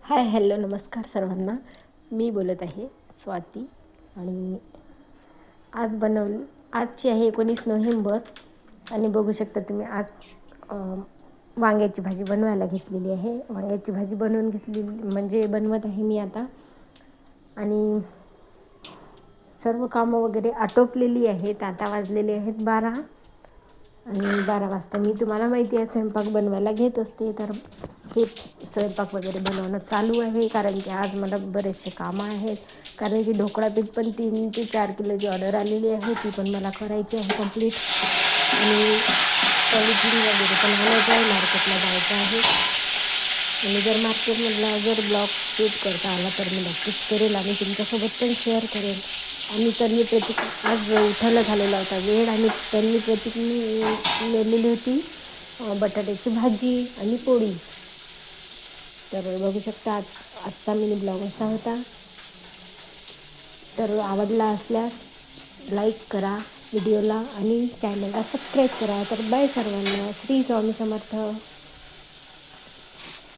Hi hello नमस्कार सर्वांना. मी बोलत आहे स्वाती आणि आजची आहे 19 नोव्हेंबर आणि बघू शकता तुम्ही आज वांग्याची भाजी बनवायला घेतलेली आहे. वांग्याची भाजी बनवून घेतलेली म्हणजे बनवत आहे मी आता आणि सर्व कामं वगैरे आटोपलेली आहेत. आता वाजलेले आहेत 12 आणि 12 वाजता मी तुम्हाला माहिती आहे स्वयंपाक बनवायला घेत असते. तर हे स्वयंपाक वगैरे बनवणं चालू आहे कारण की आज मला बरेचसे कामं आहेत. कारण की ढोकळा पीठ पण 3 ते 4 किलोची ऑर्डर आलेली आहे, ती पण मला करायची आहे कंप्लीट. आणि पॉलिथिन वगैरे पण आणायचं आहे, मार्केटला जायचं आहे. आणि जर मार्केटमधला ब्लॉग शूट करता आला तर मी नक्कीच करेल आणि तुमच्यासोबत पण शेअर करेल. आणि त्यांनी प्रतीक आज उठायला झालेला होता वेळ आणि त्यांनी प्रतीक नेलेली होती बटाट्याची भाजी आणि पोळी. तर बघू शकता आजचा मिनी ब्लॉग असा होता. तर आवडला असल्यास लाईक करा व्हिडिओला आणि चॅनलला सबस्क्राईब करा. तर बाय सर्वांना. श्री स्वामी समर्थ.